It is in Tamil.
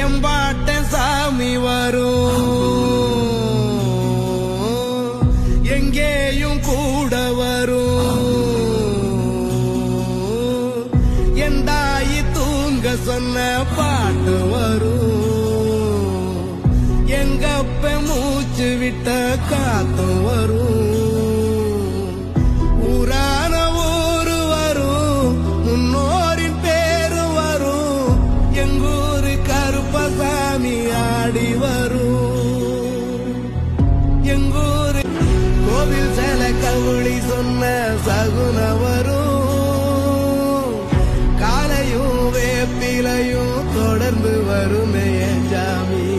எம்பாட்ட சாமி வரும், எங்கேயும் கூட வரும். என் தாயி தூங்க சொன்ன பாட்டு வரும், எங்கப்ப மூச்சு விட்ட காத்தும் வரும். ஊரான ஊரு வரும், முன்னோரின் பேரு வரும். எங்கூரு கருப்பசாமி ஆடி வரும். எங்கூரு கோவில் சில கவுளி சொன்ன சகுன வரும். காலையும் வேப்பிலையும் தொடர்ந்து வருமே என் சாமி.